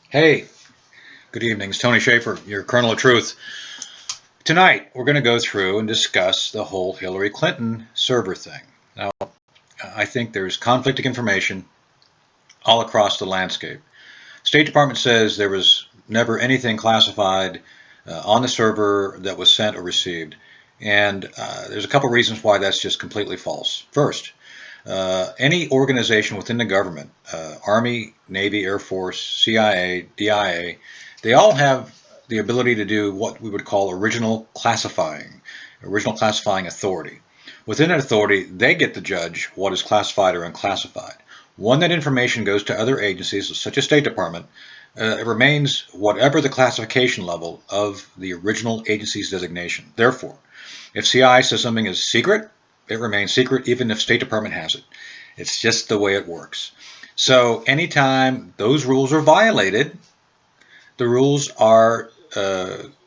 Hey, good evening. It's Tony Schaefer, your Colonel of Truth. Tonight, we're going to go through and discuss the whole Hillary Clinton server thing. Now, I think there's conflicting information all across the landscape. State Department says there was never anything classified on the server that was sent or received. And there's a couple reasons why that's just completely false. First, any organization within the government, Army, Navy, Air Force, CIA, DIA, they all have the ability to do what we would call original classifying authority. Within that authority, they get to judge what is classified or unclassified. When that information goes to other agencies, such as State Department, it remains whatever the classification level of the original agency's designation. Therefore, if CI says something is secret, it remains secret even if State Department has it. It's just the way it works. So anytime those rules are violated, the rules are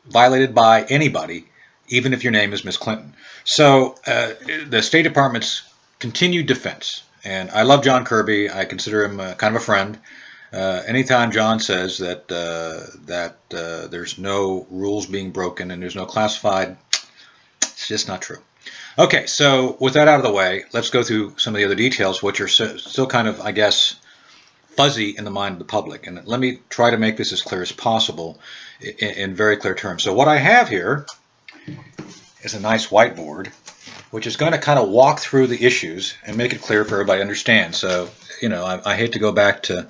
violated by anybody, even if your name is Miss Clinton. So the State Department's continued defense, and I love John Kirby. I consider him kind of a friend. Anytime John says that there's no rules being broken and there's no classified, it's just not true. Okay, so with that out of the way, let's go through some of the other details, which are still kind of, I guess, fuzzy in the mind of the public. And let me try to make this as clear as possible in very clear terms. So what I have here is a nice whiteboard, which is going to kind of walk through the issues and make it clear for everybody to understand. So, I hate to go back to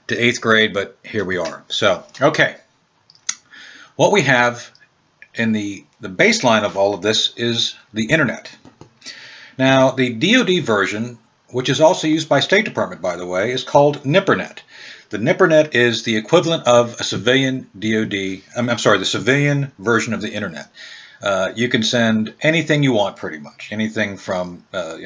8th grade, but here we are. So, okay. What we have in the baseline of all of this is the internet. Now, the DoD version, which is also used by State Department, by the way, is called NIPRNet. The NIPRNet is the equivalent of a civilian DoD, the civilian version of the internet. You can send anything you want, pretty much. Anything from, a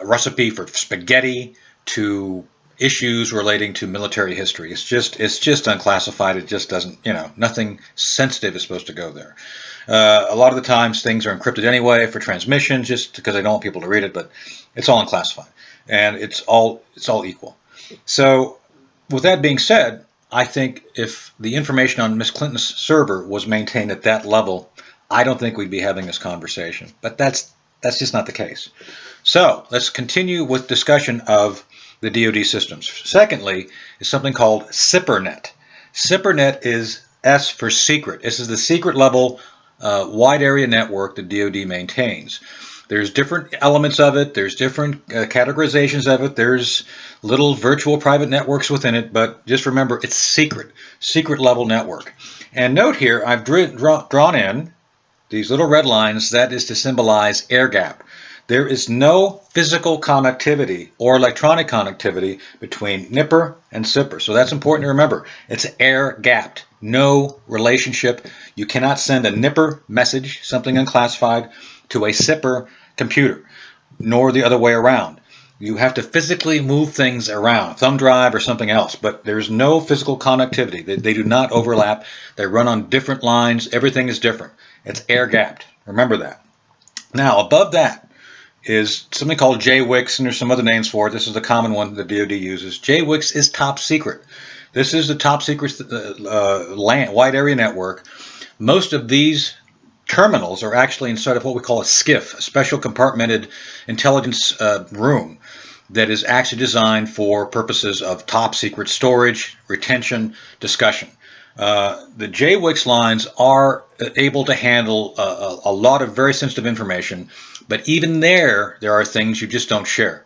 recipe for spaghetti to issues relating to military history. It's just unclassified. It just doesn't, nothing sensitive is supposed to go there. A lot of the times things are encrypted anyway for transmission, just because I don't want people to read it, but it's all unclassified, and it's all equal. So, with that being said, I think if the information on Miss Clinton's server was maintained at that level, I don't think we'd be having this conversation. But that's just not the case. So let's continue with discussion of the DoD systems. Secondly, is something called SIPRNet. SIPRNet is S for secret. This is the secret level wide area network the DoD maintains. There's different elements of it. There's different categorizations of it. There's little virtual private networks within it, but just remember it's secret level network. And note here, I've drawn in these little red lines. That is to symbolize air gap. There is no physical connectivity or electronic connectivity between NIPR and SIPR. So that's important to remember. It's air gapped. No relationship. You cannot send a NIPR message, something unclassified, to a SIPR computer, nor the other way around. You have to physically move things around, thumb drive or something else, but there's no physical connectivity. They do not overlap. They run on different lines. Everything is different. It's air gapped. Remember that. Now, above that is something called JWICS, and there's some other names for it. This is the common one the DoD uses. JWICS is top secret. This is the top secret wide area network. Most of these terminals are actually inside of what we call a SCIF, a special compartmented intelligence room that is actually designed for purposes of top secret storage, retention, discussion. The JWICS lines are able to handle a lot of very sensitive information, but even there are things you just don't share.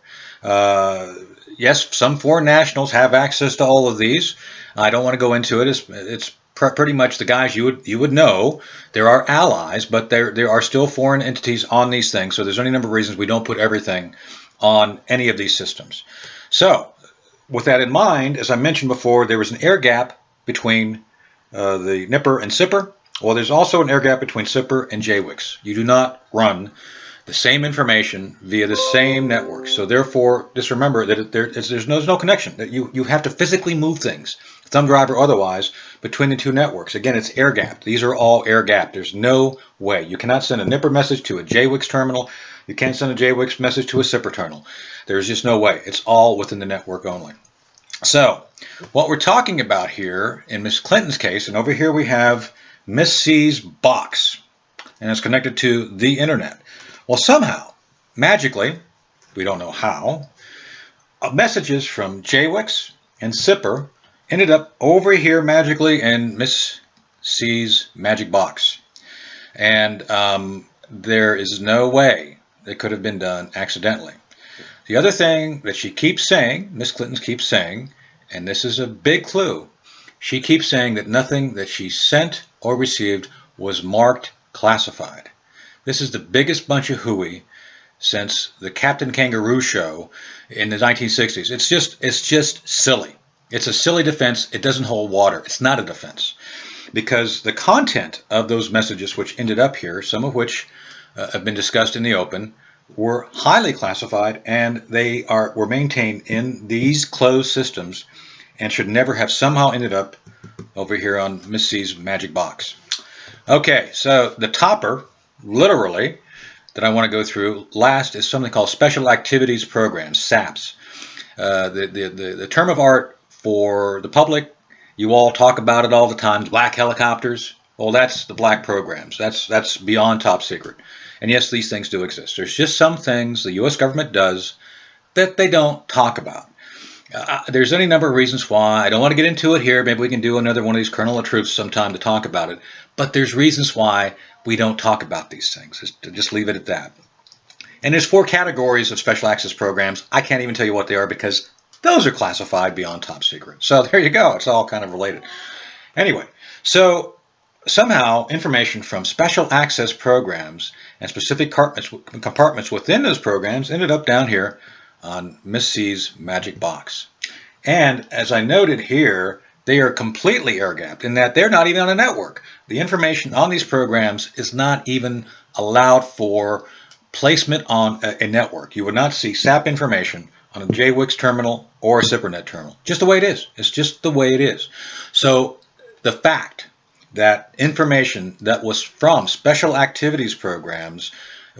Yes, some foreign nationals have access to all of these. I don't want to go into it. It's pretty much the guys you would know. There are allies, but there are still foreign entities on these things. So there's any number of reasons we don't put everything on any of these systems. So with that in mind, as I mentioned before, there was an air gap between the NIPR and SIPR. Well, there's also an air gap between SIPR and JWICS. You do not run the same information via the same network. So therefore, just remember that there's no connection. That you have to physically move things, thumb drive or otherwise, between the two networks. Again, it's air gapped. These are all air gapped. There's no way. You cannot send a NIPR message to a JWICS terminal. You can't send a JWICS message to a SIPR terminal. There's just no way. It's all within the network only. So what we're talking about here in Miss Clinton's case, and over here we have Miss C's box, and it's connected to the internet. Well, somehow, magically, we don't know how, messages from JWIX and SIPR ended up over here magically in Miss C's magic box. And there is no way it could have been done accidentally. The other thing that she keeps saying, Miss Clinton keeps saying, and this is a big clue, she keeps saying that nothing that she sent or received was marked classified. This is the biggest bunch of hooey since the Captain Kangaroo show in the 1960s. It's just silly. It's a silly defense. It doesn't hold water. It's not a defense because the content of those messages, which ended up here, some of which have been discussed in the open, were highly classified, and were maintained in these closed systems and should never have somehow ended up over here on Miss C's magic box. Okay, so the topper, literally, that I want to go through last is something called Special Activities Programs, SAPs. The term of art for the public, you all talk about it all the time, black helicopters. Well, that's the black programs. That's beyond top secret. And yes, these things do exist. There's just some things the U.S. government does that they don't talk about. There's any number of reasons why. I don't want to get into it here. Maybe we can do another one of these Colonel of Truths sometime to talk about it. But there's reasons why we don't talk about these things. Just leave it at that. And there's 4 categories of special access programs. I can't even tell you what they are because those are classified beyond top secret. So there you go. It's all kind of related. Anyway, so somehow information from special access programs and specific compartments within those programs ended up down here on Miss C's magic box. And as I noted here, they are completely air-gapped in that they're not even on a network. The information on these programs is not even allowed for placement on a network. You would not see SAP information on a JWIX terminal or a SIPRNet terminal. Just the way it is. It's just the way it is. So the fact that information that was from special activities programs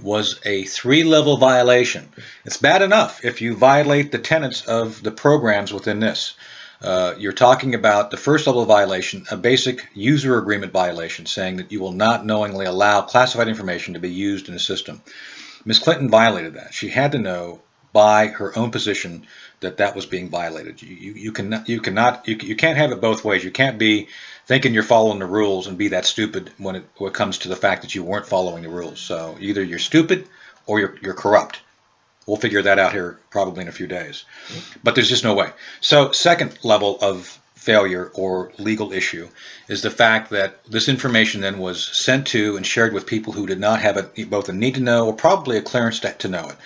was a 3-level violation. It's bad enough if you violate the tenets of the programs within this. You're talking about the first level violation, a basic user agreement violation, saying that you will not knowingly allow classified information to be used in a system. Ms. Clinton violated that. She had to know by her own position that that was being violated. You can't have it both ways. You can't be thinking you're following the rules and be that stupid when it comes to the fact that you weren't following the rules. So either you're stupid or you're corrupt. We'll figure that out here probably in a few days. But there's just no way. So second level of failure or legal issue is the fact that this information then was sent to and shared with people who did not have both a need to know or probably a clearance to know it,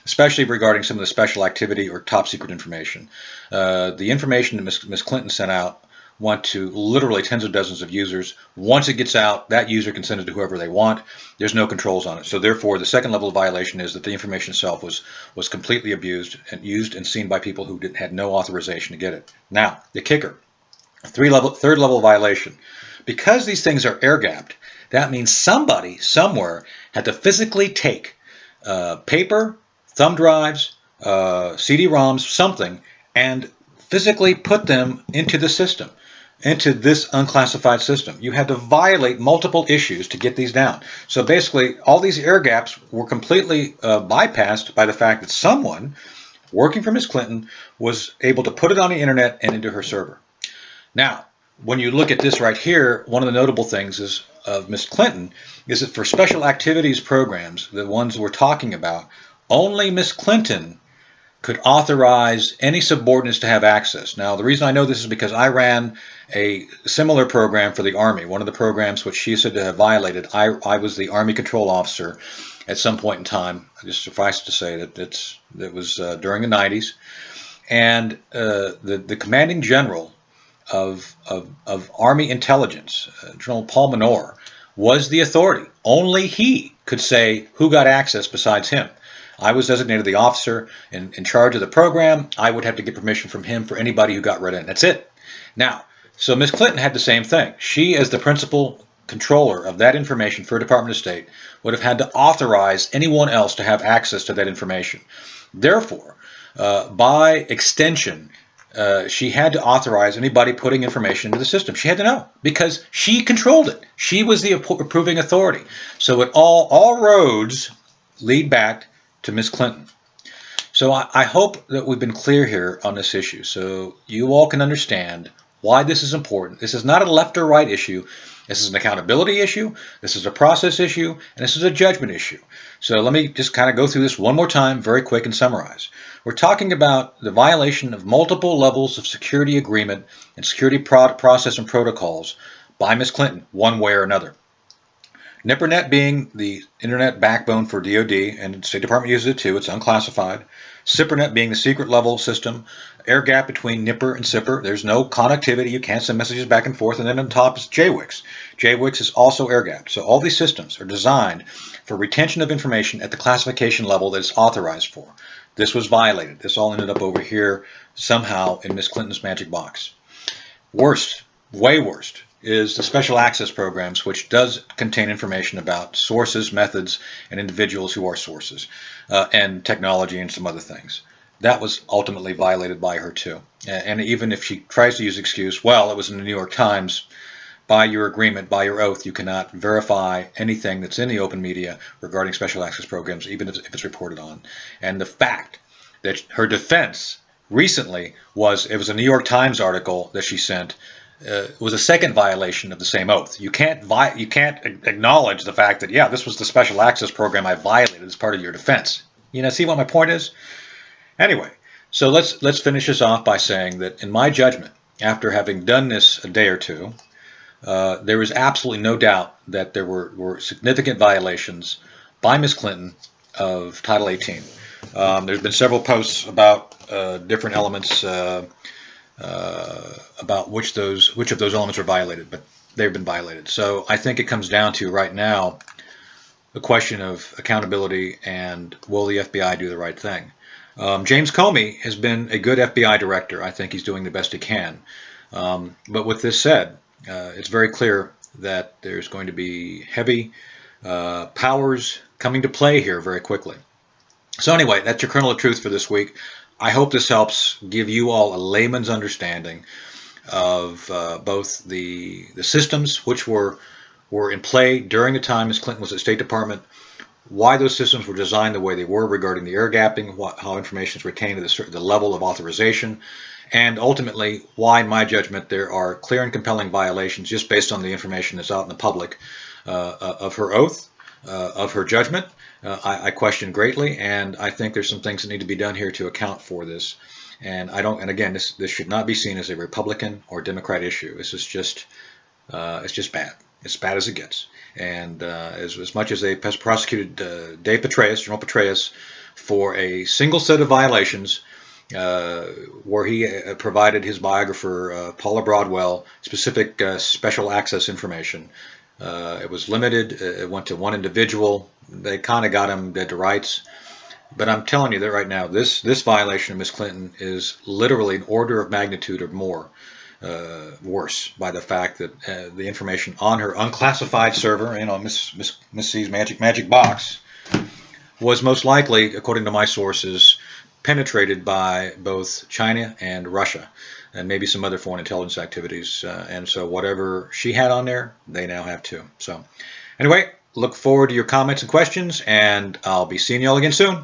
especially regarding some of the special activity or top secret information. The information that Ms. Clinton sent out went to literally tens of dozens of users. Once it gets out, that user can send it to whoever they want. There's no controls on it. So therefore, the second level of violation is that the information itself was completely abused and used and seen by people who had no authorization to get it. Now, the kicker, third level violation. Because these things are air-gapped, that means somebody somewhere had to physically take paper, thumb drives, CD-ROMs, something, and physically put them into the system, into this unclassified system. You had to violate multiple issues to get these down. So basically, all these air gaps were completely bypassed by the fact that someone working for Ms. Clinton was able to put it on the internet and into her server. Now, when you look at this right here, one of the notable things is of Ms. Clinton is that for special activities programs, the ones we're talking about, only Ms. Clinton could authorize any subordinates to have access. Now, the reason I know this is because I ran a similar program for the Army. One of the programs which she said to have violated, I was the Army control officer at some point in time. Just suffice to say that it was during the 90s. And the commanding general of Army intelligence, General Paul Menor, was the authority. Only he could say who got access besides him. I was designated the officer in charge of the program. I would have to get permission from him for anybody who got read in. That's it. Now, so Ms. Clinton had the same thing. She, as the principal controller of that information for Department of State, would have had to authorize anyone else to have access to that information. Therefore, by extension, she had to authorize anybody putting information into the system. She had to know because she controlled it. She was the approving authority. So all roads lead back to Ms. Clinton. So I hope that we've been clear here on this issue so you all can understand why this is important. This is not a left or right issue. This is an accountability issue, this is a process issue, and this is a judgment issue. So let me just kind of go through this one more time very quick and summarize. We're talking about the violation of multiple levels of security agreement and security process and protocols by Ms. Clinton, one way or another. NIPRNet being the internet backbone for DoD, and the State Department uses it too, it's unclassified. SIPRNet being the secret level system, air gap between NIPR and SIPR. There's no connectivity, you can't send messages back and forth. And then on top is JWICS. JWICS is also air gapped. So all these systems are designed for retention of information at the classification level that it's authorized for. This was violated. This all ended up over here somehow in Ms. Clinton's magic box. Worst, way worst, is the special access programs, which does contain information about sources, methods, and individuals who are sources, and technology and some other things. That was ultimately violated by her too. And even if she tries to use excuse, well, it was in the New York Times, by your agreement, by your oath, you cannot verify anything that's in the open media regarding special access programs, even if it's reported on. And the fact that her defense recently was, it was a New York Times article that she sent, was a second violation of the same oath. You can't acknowledge the fact that, yeah, this was the special access program I violated as part of your defense. You know, see what my point is? Anyway, so let's finish this off by saying that in my judgment, after having done this a day or two, there is absolutely no doubt that there were significant violations by Ms. Clinton of Title 18. There's been several posts about different elements about which of those elements are violated, but they've been violated. So I think it comes down to right now the question of accountability and will the FBI do the right thing. James Comey has been a good FBI director. I think he's doing the best he can. But with this said, it's very clear that there's going to be heavy powers coming to play here very quickly. So anyway, that's your kernel of truth for this week. I hope this helps give you all a layman's understanding of both the systems which were in play during the time Ms. Clinton was at State Department, why those systems were designed the way they were regarding the air gapping, how information is retained at the level of authorization, and ultimately why, in my judgment, there are clear and compelling violations just based on the information that's out in the public of her oath, of her judgment. I question greatly, and I think there's some things that need to be done here to account for this. And again, this should not be seen as a Republican or Democrat issue. This is just, it's just bad. It's bad as it gets. And as much as they prosecuted Dave Petraeus, General Petraeus, for a single set of violations, where he provided his biographer, Paula Broadwell, specific special access information. It was limited. It went to one individual. They kind of got him dead to rights. But I'm telling you that right now, this violation of Ms. Clinton is literally an order of magnitude or more worse by the fact that the information on her unclassified server, Miss C's magic box, was most likely, according to my sources, penetrated by both China and Russia, and maybe some other foreign intelligence activities. And so whatever she had on there, they now have too. So anyway, look forward to your comments and questions, and I'll be seeing you all again soon.